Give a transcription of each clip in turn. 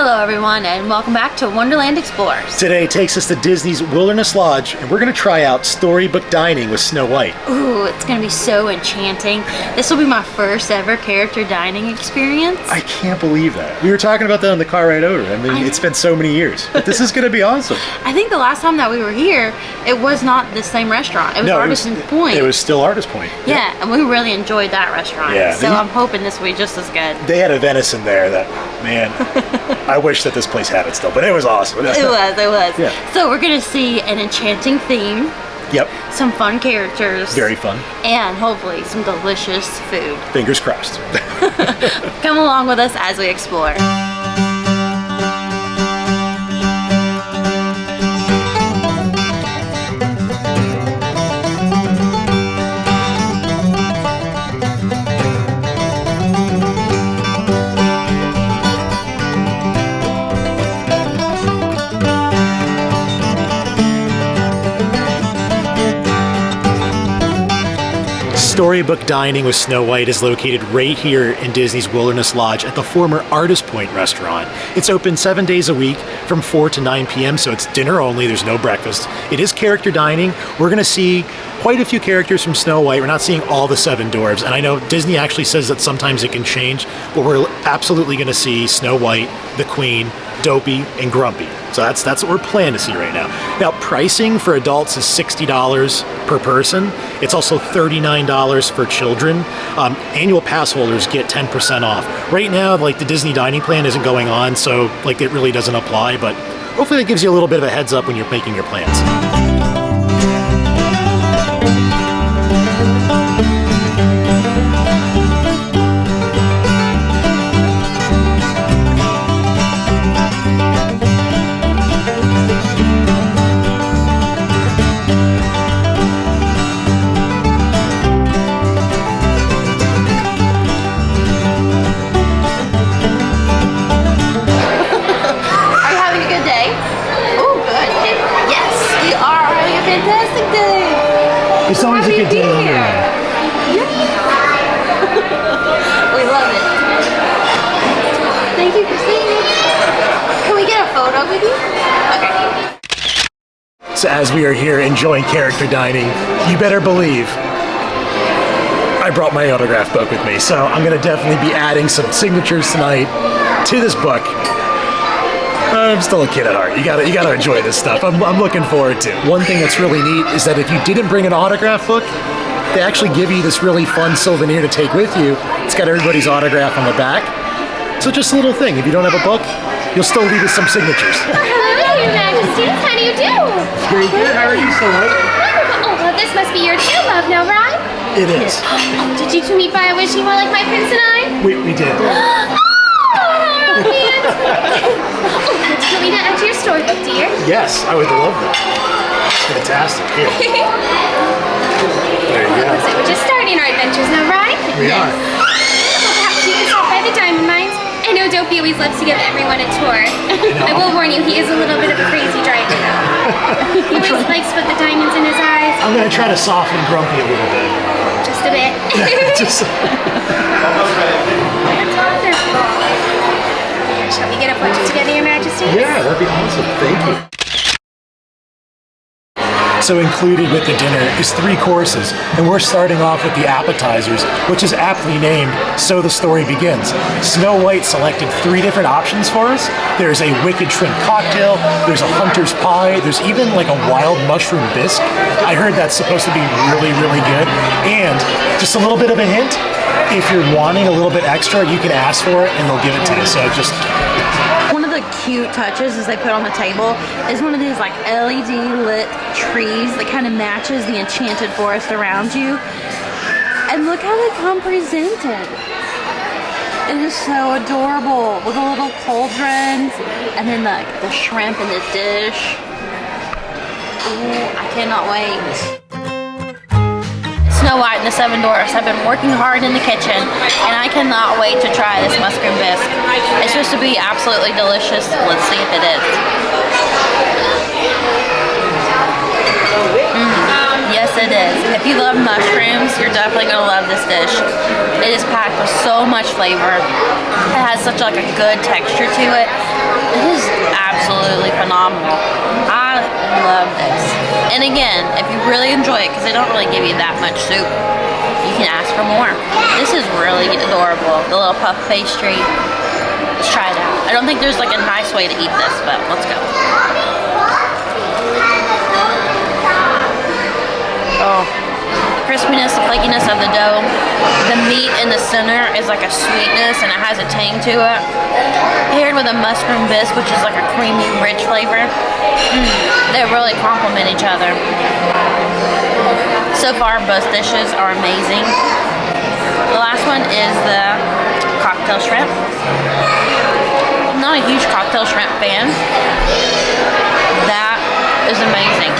Hello everyone, and welcome back to Wonderland Explorers. Today takes us to Disney's Wilderness Lodge, and we're going to try out storybook dining with Snow White. Ooh, it's going to be so enchanting. This will be my first ever character dining experience. I can't believe that. We were talking about that on the car ride over. I mean, it's been so many years, but this is going to be awesome. I think the last time that we were here, it was not the same restaurant. It was Artisan Point. It was still Artist Point. Yeah, and we really enjoyed that restaurant. Yeah, so I'm hoping this will be just as good. They had a venison there that, man, I wish that this place had it still, but it was awesome. It was. Yeah. So we're going to see an enchanting theme. Yep. Some fun characters. Very fun. And hopefully some delicious food. Fingers crossed. Come along with us as we explore. Storybook Dining with Snow White is located right here in Disney's Wilderness Lodge at the former Artist Point restaurant. It's open 7 days a week from 4 to 9 p.m., so it's dinner only, there's no breakfast. It is character dining. We're going to see quite a few characters from Snow White. We're not seeing all the 7 dwarves, and I know Disney actually says that sometimes it can change, but we're absolutely going to see Snow White, the Queen, Dopey, and Grumpy. So that's what we're planning to see right now. Now, pricing for adults is $60 per person. It's also $39 for children. Annual pass holders get 10% off. Right now, like, the Disney dining plan isn't going on, so like it really doesn't apply, but hopefully that gives you a little bit of a heads up when you're making your plans. It's always a good day here. Yeah. We love it. Thank you for seeing us. Can we get a photo with you? Okay. So as we are here enjoying character dining, you better believe I brought my autograph book with me. So I'm going to definitely be adding some signatures tonight to this book. I'm still a kid at heart. You gotta enjoy this stuff. I'm looking forward to it. One thing that's really neat is that if you didn't bring an autograph book, they actually give you this really fun souvenir to take with you. It's got everybody's autograph on the back. So just a little thing. If you don't have a book, you'll still leave us some signatures. Hello, Your Majesty. How do you do? Very good. How are you, Snow White? Oh, well, this must be your true love now, right? It is. Oh, did you two meet by a wishing well like my prince and I? We did. Oh, man. Oh, would you want me to add to your storybook, dear? Yes, I would love that. Fantastic. Here. There you go. Looks like we're just starting our adventures now, right? We are. Well, perhaps you can stop by the Diamond Mines. I know Dopey always loves to give everyone a tour. I will warn you, he is a little bit of a crazy driver, though. He always likes to put the diamonds in his eyes. I'm going to try to soften Grumpy a little bit. Just a bit. Just... That's wonderful. Shall we get a portrait together, Your Majesty? Yeah, that'd be awesome. Thank you. So included with the dinner is 3 courses, and we're starting off with the appetizers, which is aptly named So the Story Begins. Snow White selected 3 different options for us. There's a wicked shrimp cocktail, there's a hunter's pie, there's even like a wild mushroom bisque. I heard that's supposed to be really, really good. And just a little bit of a hint, if you're wanting a little bit extra, you can ask for it and they'll give it to you. So just... One of the cute touches as they put on the table is one of these like LED lit trees that kind of matches the enchanted forest around you. And look how they come presented. It is so adorable with the little cauldrons and then the shrimp in the dish. Ooh, I cannot wait. Snow White and the 7 Dwarfs have been working hard in the kitchen, and I cannot wait to try this mushroom bisque. It's supposed to be absolutely delicious. Let's see if it is. Yes, it is. If you love mushrooms, you're definitely going to love this dish. It is packed with so much flavor. It has such like a good texture to it. And again, if you really enjoy it, because they don't really give you that much soup, you can ask for more. This is really adorable. The little puff pastry. Let's try it out. I don't think there's like a nice way to eat this, but let's go. Oh, the crispiness, the flakiness of the dough. The meat in the center is like a sweetness and it has a tang to it. Paired with a mushroom bisque, which is like a creamy, rich flavor. They really complement each other. So far, both dishes are amazing. The last one is the cocktail shrimp. I'm not a huge cocktail shrimp fan. That is amazing.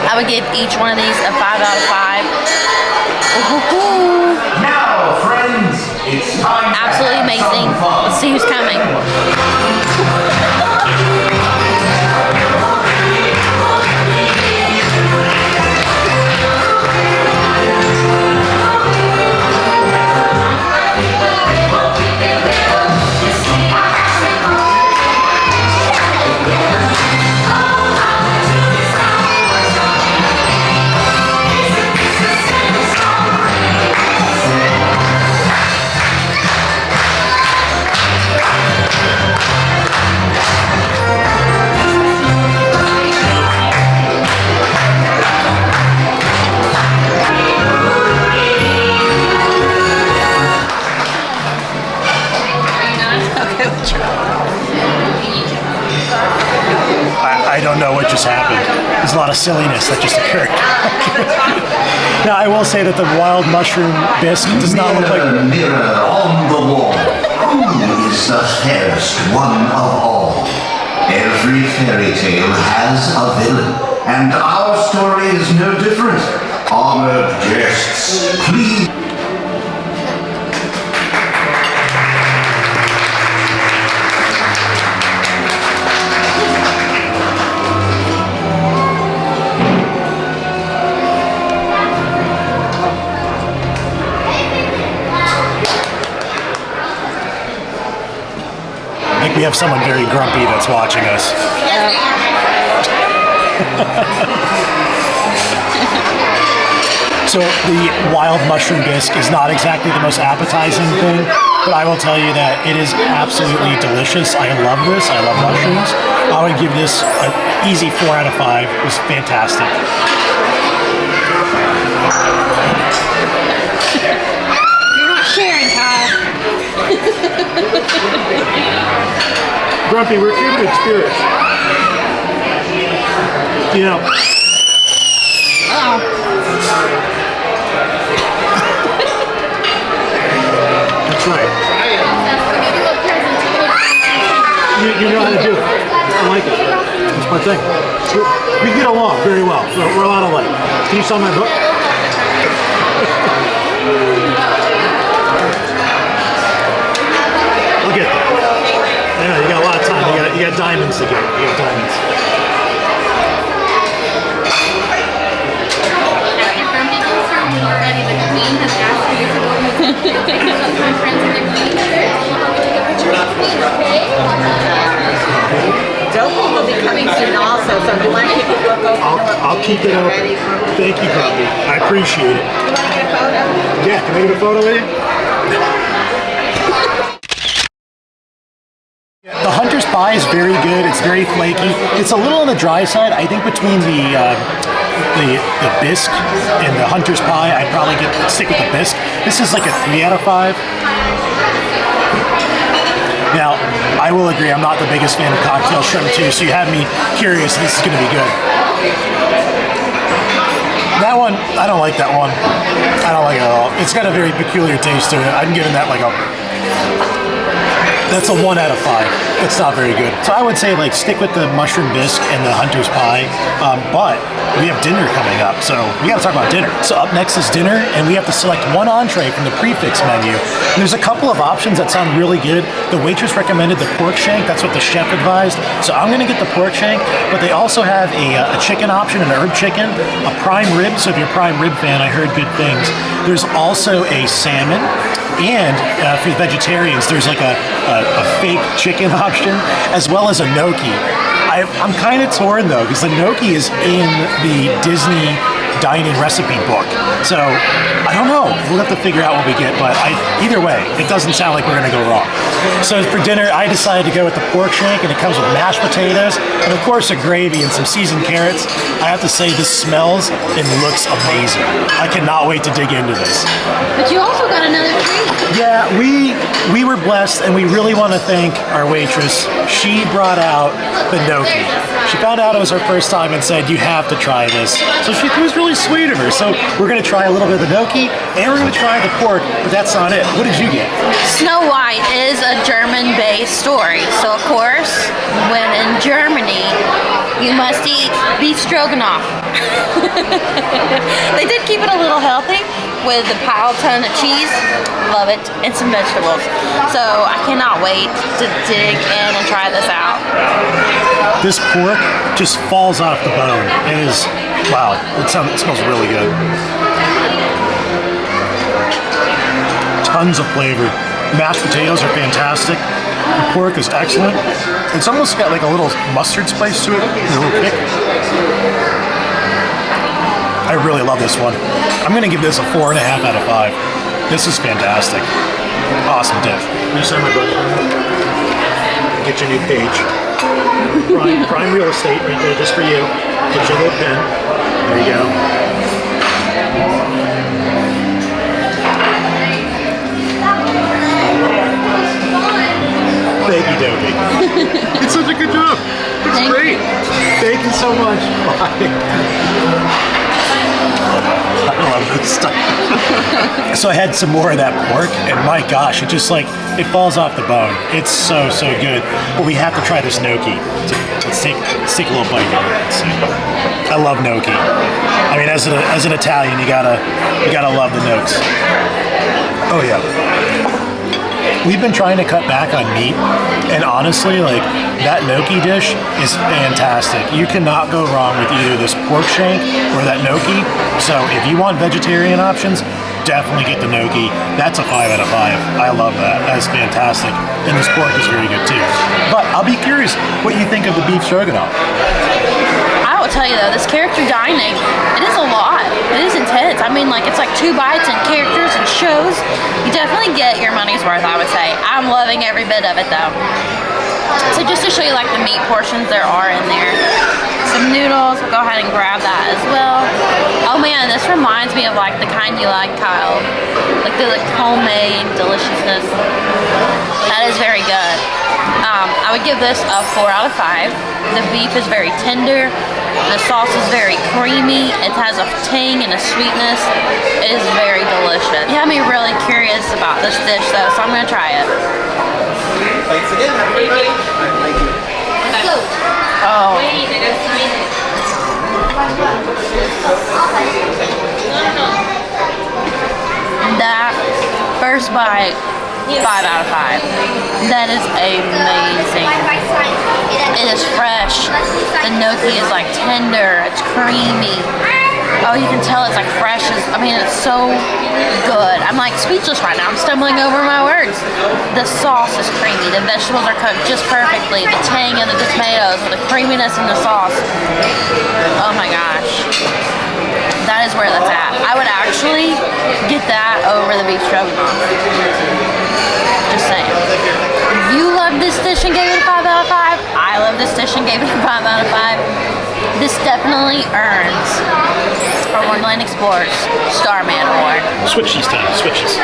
I would give each one of these a 5 out of 5. Ooh. Now, friends, it's time. Absolutely amazing. Let's see who's coming. I don't know what just happened. There's a lot of silliness that just occurred. Now, I will say that the wild mushroom bisque does not look like... Mirror on the wall. Who is the fairest one of all? Every fairy tale has a villain, and our story is no different. Honored guests, please. I think we have someone very grumpy that's watching us. So the wild mushroom bisque is not exactly the most appetizing thing, but I will tell you that it is absolutely delicious. I love this. I love mushrooms. I would give this an easy 4 out of 5. It was fantastic. You're not sharing, Kyle. Grumpy, we're kindred spirits. You know. That's right. You know how to do it. I like it. That's my thing. We get along very well. We're a lot alike. Can you sign my book? I'll get that. I know, you got a lot of time. You got diamonds to get. You got diamonds. Already, the queen has asked me to go take some of my friends and their queen. Dopey will be coming soon also, so do you want to keep the book open? I'll keep it open. Thank you, Grumpy. I appreciate it. You want to get a photo? Yeah, can I get a photo with you? The Hunter's Pie is very good. It's very flaky. It's a little on the dry side. I think between the bisque and the Hunter's Pie, I'd probably stick with the bisque. This is like a 3 out of 5. Now, I will agree, I'm not the biggest fan of cocktail shrimp too, so you have me curious. This is going to be good. That one, I don't like that one. I don't like it at all. It's got a very peculiar taste to it. I'm giving that like a... That's a 1 out of 5. It's not very good. So I would say like stick with the mushroom bisque and the Hunter's Pie, but we have dinner coming up, so we gotta talk about dinner. So up next is dinner, and we have to select one entree from the prix menu. And there's a couple of options that sound really good. The waitress recommended the pork shank, that's what the chef advised. So I'm gonna get the pork shank, but they also have a chicken option, an herb chicken, a prime rib, so if you're a prime rib fan, I heard good things. There's also a salmon, and for vegetarians, there's like a fake chicken option, as well as a gnocchi. I'm kind of torn though, because the gnocchi is in the Disney dining recipe book. So I don't know. We'll have to figure out what we get, but either way, it doesn't sound like we're gonna go wrong. So for dinner, I decided to go with the pork shank, and it comes with mashed potatoes, and of course a gravy and some seasoned carrots. I have to say, this smells and looks amazing. I cannot wait to dig into this. But you also got another treat. Yeah, we were blessed, and we really want to thank our waitress. She brought out the gnocchi. She found out it was her first time and said, "You have to try this." So it was really sweet of her. So we're gonna try a little bit of the gnocchi, and we're gonna try the pork, but that's not it. What did you get? Snow White is a German-based story, so of course, when in Germany, you must eat beef stroganoff. They did keep it a little healthy with a pile ton of cheese, love it, and some vegetables. So I cannot wait to dig in and try this out. This pork just falls off the bone. It is, wow, it smells really good. Tons of flavor. Mashed potatoes are fantastic. The pork is excellent. It's almost got like a little mustard spice to it, a little kick. I really love this one. I'm gonna give this a 4.5 out of 5. This is fantastic. Awesome dish. You sign my book. Get your new page. Prime real estate right there, just for you. Get your little pen. There you go. Thank you, Dopey. It's such a good job. It's great. Thank you so much. Bye. I love this stuff. So I had some more of that pork, and my gosh, it falls off the bone. It's so good. But we have to try this gnocchi. So let's take a little bite here. Let's see. I love gnocchi. I mean, as an Italian, you gotta love the gnocchis. Oh yeah. We've been trying to cut back on meat, and honestly, like, that gnocchi dish is fantastic. You cannot go wrong with either this pork shank or that gnocchi. So if you want vegetarian options, definitely get the gnocchi. That's a 5 out of 5. I love that. That is fantastic. And this pork is very good too. But I'll be curious what you think of the beef stroganoff. I will tell you though, this character dining, it is a lot. It is intense. I mean, like, it's like 2 bites and characters and shows. You definitely get your money's worth, I would say. I'm loving every bit of it though. So just to show you like the meat portions there are in there. Some noodles, we'll go ahead and grab that as well. Oh man, this reminds me of like the kind you like, Kyle. Like the homemade deliciousness. That is very good. I would give this a 4 out of 5. The beef is very tender. The sauce is very creamy. It has a tang and a sweetness. It is very delicious. You have me really curious about this dish though, so I'm gonna try it. Thanks again. Let's go. Oh. Wait, I gotta sign it. That first bite, 5 out of 5. That is amazing. It is fresh. The gnocchi is like tender. It's creamy. Oh, you can tell it's like fresh. It's so good. I'm like speechless right now. I'm stumbling over my words. The sauce is creamy. The vegetables are cooked just perfectly. The tang of the tomatoes, the creaminess in the sauce. Oh my gosh. That is where that's at. I would actually get that over the beef stroganoff. Just saying. If you love this dish and gave it a 5 out of 5, I love this dish and gave it a 5 out of 5. This definitely earns our Wonderland Explorers Starman Award. Switch these times. Switch these.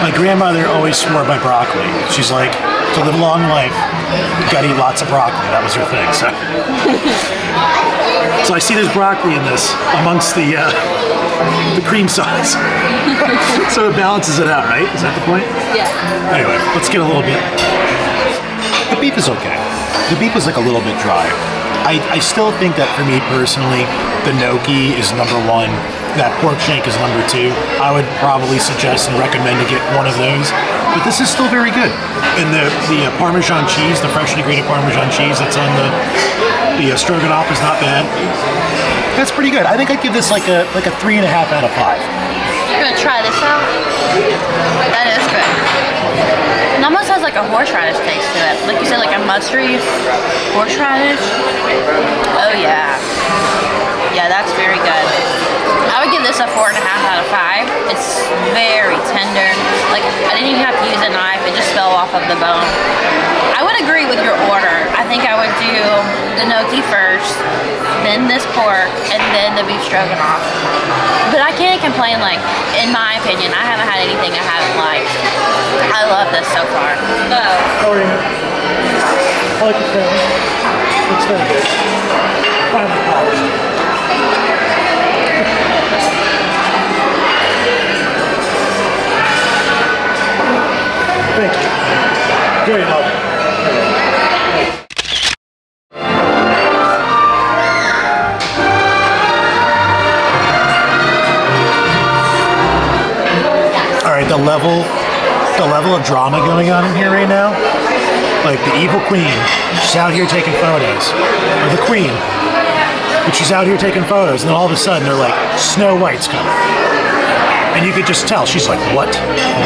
My grandmother always swore by broccoli. She's like, to live a long life, you gotta eat lots of broccoli. That was her thing. So I see there's broccoli in this amongst the cream sauce. So it balances it out, right? Is that the point? Yeah. Anyway, let's get a little bit. The beef is okay. The beef is like a little bit dry. I still think that for me personally, the gnocchi is number 1. That pork shank is number 2. I would probably suggest and recommend to get one of those. But this is still very good. And the Parmesan cheese, the freshly grated Parmesan cheese that's on the stroganoff is not bad. That's pretty good. I think I'd give this like a 3.5 out of 5. gonna try this out. That is good. It almost has like a horseradish taste to it. Like you said, like a mustardy horseradish. Oh yeah. Yeah, that's very good. I would give this a 4.5 out of 5. It's very tender. Like, I didn't even have to use a knife. It just fell off of the bone. I would agree with your order. I think I would do the gnocchi first, then this pork, and then the beef stroganoff. But I can't complain, like, in my opinion, I haven't had anything I haven't liked. I love this so far. So. How are you? I like the film. It's very good. Finally polished. Thank you. Very helpful. All right, the level of drama going on in here right now. Like the evil queen, she's out here taking photos. Or the queen, but she's out here taking photos, and then all of a sudden they're like, Snow White's coming. And you could just tell, she's like, what?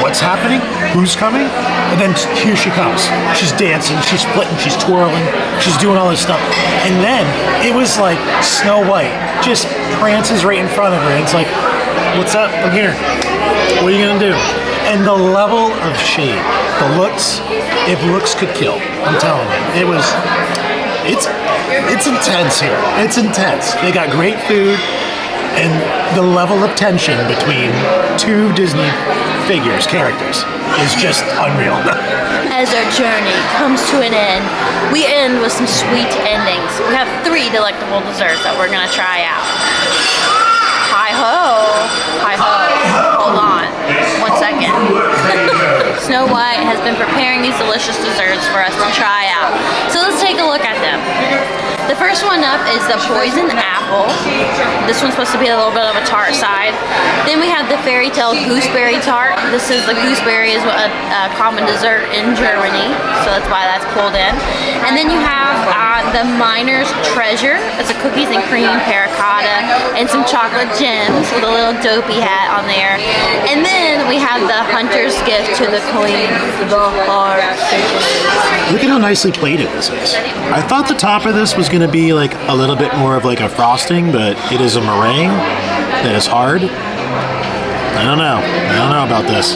What's happening? Who's coming? And then here she comes. She's dancing, she's splitting, she's twirling, she's doing all this stuff. And then it was like Snow White just prances right in front of her. And it's like, what's up? I'm here. What are you gonna do? And the level of shade, the looks, if looks could kill, I'm telling you. It's intense here. It's intense. They got great food. And the level of tension between two Disney characters, is just unreal. As our journey comes to an end, we end with some sweet endings. We have 3 delectable desserts that we're gonna try out. Hi-ho! Hi-ho. Hold on. 1 second. Snow White has been preparing these delicious desserts for us to try out. So let's take a look at them. The first one up is the poison apple. This one's supposed to be a little bit of a tart side. Then we have the fairytale gooseberry tart. This is the gooseberry is a common dessert in Germany, so that's why that's pulled in. And then you have the miner's treasure. It's a cookies and cream panna cotta and some chocolate gems with a little dopey hat on there. And then we have the hunter's gift to the queen, the heart. Look at how nicely plated this is. I thought the top of this was going to be like a little bit more of like a frosting, but it is a meringue that is hard. I don't know about this.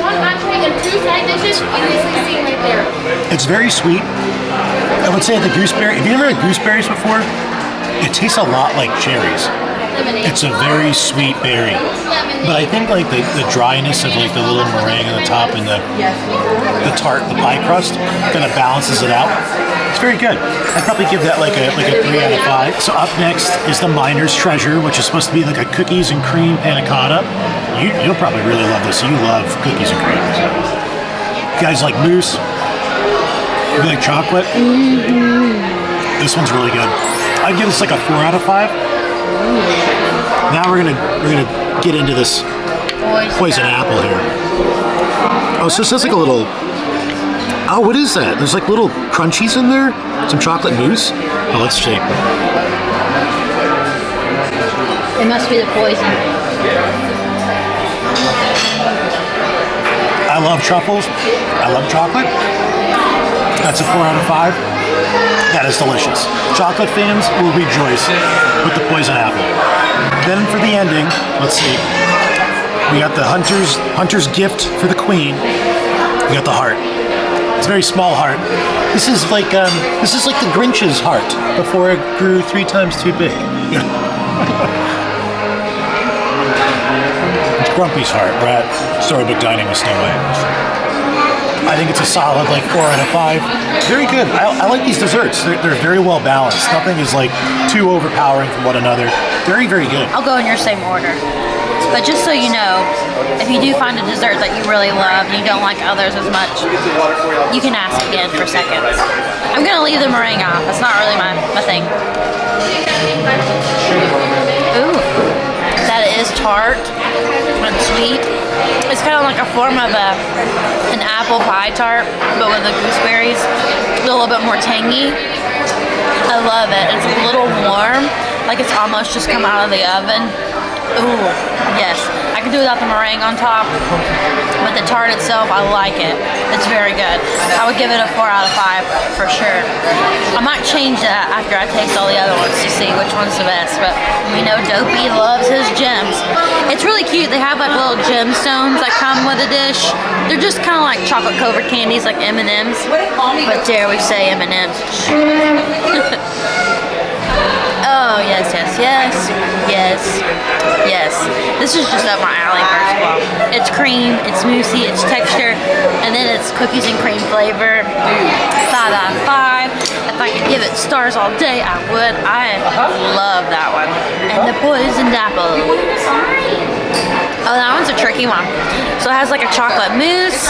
It's very sweet. I would say the gooseberry, if you never had gooseberries before, it tastes a lot like cherries. It's a very sweet berry. But I think like the dryness of like the little meringue on the top and the tart, the pie crust kind of balances it out. It's very good. I'd probably give that like a 3 out of 5. So up next is the miner's treasure, which is supposed to be like a cookies and cream panna cotta. You'll probably really love this. You love cookies and cream. So. You guys like mousse? You like chocolate? Mm-hmm. This one's really good. I'd give this like a 4 out of 5. Now we're gonna get into this poison apple here. Oh, so this has like a little. Oh, what is that? There's like little crunchies in there. Some chocolate mousse. Oh, let's see. It must be the poison. I love truffles. I love chocolate. That's a 4 out of 5. That is delicious. Chocolate fans will rejoice with the poison apple. Then for the ending, let's see. We got the hunter's gift for the queen. We got the heart. It's a very small heart. This is like the Grinch's heart before it grew 3 times too big. It's Grumpy's heart. We're at Storybook Dining with Snow White. I think it's a solid like 4 out of 5. Very good. I like these desserts. They're very well balanced. Nothing is like too overpowering from one another. Very, very good. I'll go in your same order. But just so you know, if you do find a dessert that you really love and you don't like others as much, you can ask again for seconds. I'm gonna leave the meringue off. That's not really my thing. Ooh, that is tart and sweet. It's kind of like a form of an apple pie tart, but with the gooseberries. A little bit more tangy. I love it. It's a little warm, like it's almost just come out of the oven. Ooh, yes. I can do without the meringue on top, but the tart itself, I like it. It's very good. I would give it a 4 out of 5 for sure. I might change that after I taste all the other ones to see which one's the best, but we know Dopey loves his gems. It's really cute. They have like little gemstones that come with a dish. They're just kind of like chocolate covered candies like M&Ms, but dare we say M&Ms. Oh, yes, yes, yes, yes, yes. This is just up my alley, first of all. It's cream, it's moussey, it's texture, and then it's cookies and cream flavor. 5 out of 5. If I could give it stars all day, I would. I love that one. And the poisoned apple. Oh, that one's a tricky one. So it has like a chocolate mousse.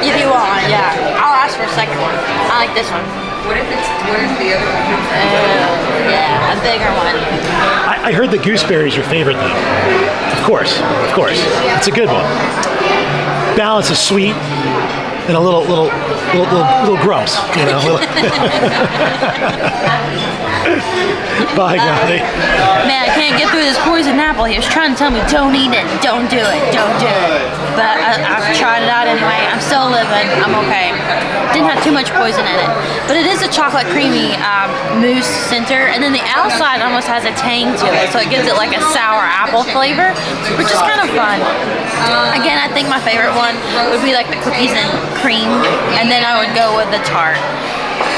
If you want, yeah. I'll ask for a second one. I like this one. What if the other one? Yeah, a bigger one. I heard the gooseberry is your favorite though. Of course. It's a good one. Balance of sweet and a little grumps, you know. By golly. Man, I can't get through this poison apple. He was trying to tell me, don't eat it, don't do it, don't do it. But I've tried it out anyway. I'm still living. I'm okay. Didn't have too much poison in it. But it is a chocolate creamy mousse center. And then the outside almost has a tang to it. So it gives it like a sour apple flavor, which is kind of fun. Again, I think my favorite one would be like the cookies and cream. And then I would go with the tart.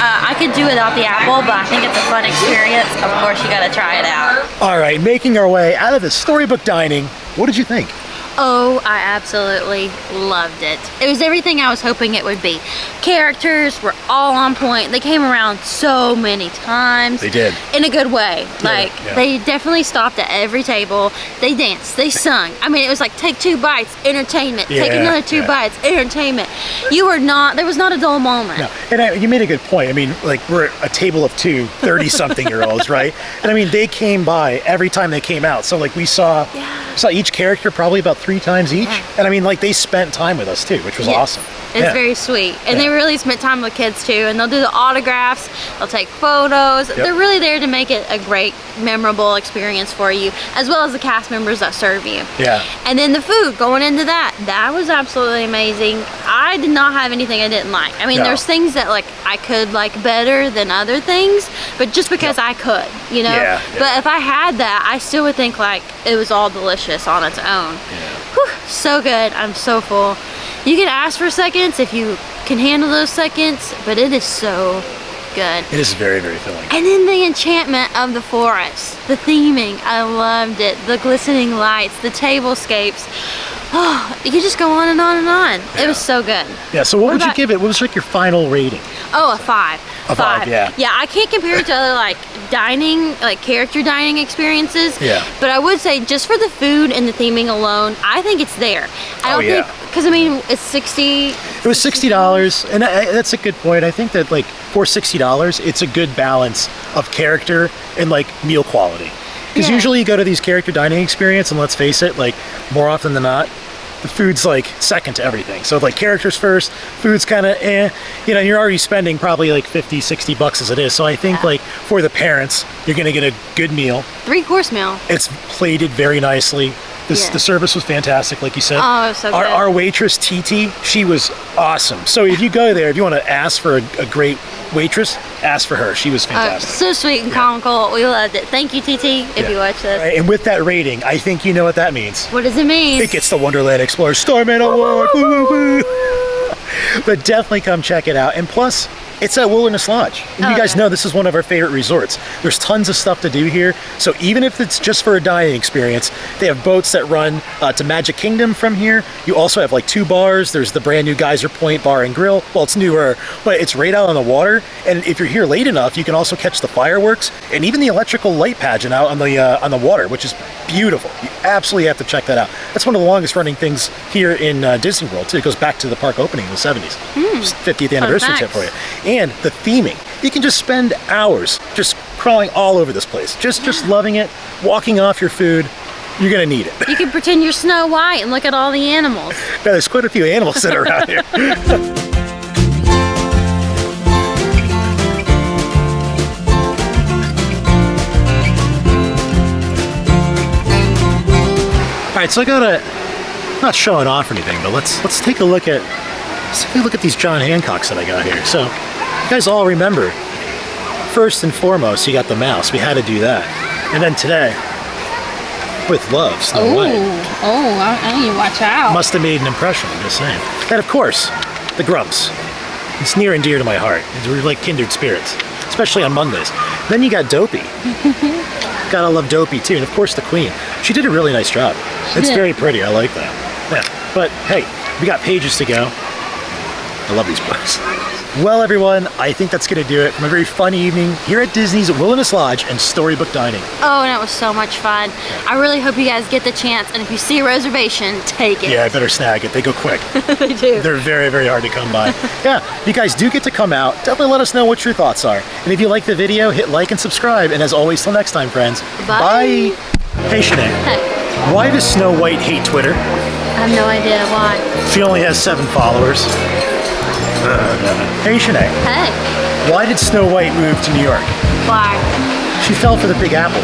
I could do without the apple, but I think it's a fun experience. Of course, you gotta try it out. All right, making our way out of the storybook dining, what did you think? Oh, I absolutely loved it. It was everything I was hoping it would be. Characters were all on point. They came around so many times. They did. In a good way. Yeah. They definitely stopped at every table. They danced, they sung. I mean, it was like, take 2 bites, entertainment. Take another 2 bites, entertainment. There was not a dull moment. No, and you made a good point. I mean, like, we're a table of 2 30-something-year-olds, right? And I mean, they came by every time they came out. So like we saw each character probably about 3 times each. And I mean, like, they spent time with us too, which was awesome. It's very sweet. And they really spent time with kids too. And they'll do the autographs, they'll take photos. They're really there to make it a great, memorable experience for you, as well as the cast members that serve you. Yeah. And then the food, going into that was absolutely amazing. I did not have anything I didn't like. I mean, there's things that like I could like better than other things, but just because I could, you know? But if I had that, I still would think like it was all delicious on its own. Whew, so good. I'm so full. You can ask for seconds if you can handle those seconds, but it is so good. It is very, very filling. And then the enchantment of the forest, the theming, I loved it. The glistening lights, the tablescapes. Oh, you could just go on and on and on. It was so good. Yeah, so what would you give it? What was like your final rating? Oh, a 5. A 5, yeah. Yeah, I can't compare it to other like dining, like character dining experiences. Yeah. But I would say just for the food and the theming alone, I think it's there. I don't think, because I mean, it's 60. It was $60, and that's a good point. I think that like for $60, it's a good balance of character and like meal quality. Because usually you go to these character dining experience, and let's face it, like more often than not, the food's like second to everything. So like characters first, food's kind of you know, you're already spending probably like 50, 60 bucks as it is. So I think like for the parents, you're gonna get a good meal. 3-course meal. It's plated very nicely. The service was fantastic, like you said. Oh, it was so good. Our waitress, TT, she was awesome. So if you go there, if you want to ask for a great waitress, ask for her. She was fantastic. So sweet and comical. We loved it. Thank you, TT, if you watch this. Right, and with that rating, I think you know what that means. What does it mean? It gets the Wonderland Explorer Starman Award. Woo, woo, woo. But definitely come check it out. And plus, it's at Wilderness Lodge. And you guys know this is one of our favorite resorts. There's tons of stuff to do here. So even if it's just for a dining experience, they have boats that run to Magic Kingdom from here. You also have like 2 bars. There's the brand new Geyser Point Bar and Grill. Well, it's newer, but it's right out on the water. And if you're here late enough, you can also catch the fireworks and even the electrical light pageant out on the water, which is beautiful. You absolutely have to check that out. That's one of the longest running things here in Disney World too. It goes back to the park opening in the 70s. 50th anniversary tip for you. And the theming. You can just spend hours just crawling all over this place. Just loving it, walking off your food. You're gonna need it. You can pretend you're Snow White and look at all the animals. Yeah, there's quite a few animals that are around here. right, so I gotta, not showing off or anything, but let's take a look at these John Hancocks that I got here. So, you guys all remember, first and foremost, you got the mouse. We had to do that. And then today, with love, Snow White. I need to watch out. Must have made an impression, I'm just saying. And of course, the Grumps. It's near and dear to my heart. We're like kindred spirits, especially on Mondays. Then you got Dopey. Gotta love Dopey too. And of course the Queen. She did a really nice job. It's very pretty, I like that. Yeah, but hey, we got pages to go. I love these books. Well, everyone, I think that's going to do it from a very fun evening here at Disney's Wilderness Lodge and Storybook Dining. Oh, and it was so much fun. I really hope you guys get the chance, and if you see a reservation, take it. Yeah, I better snag it. They go quick. They do. They're very, very hard to come by. Yeah, if you guys do get to come out, definitely let us know what your thoughts are. And if you like the video, hit like and subscribe. And as always, till next time, friends. Bye. Hey, Shanae. Hey, Why does Snow White hate Twitter? I have no idea why. She only has 7 followers. Hey, Shanae. Hey, Why did Snow White move to New York? why? She fell for the Big Apple.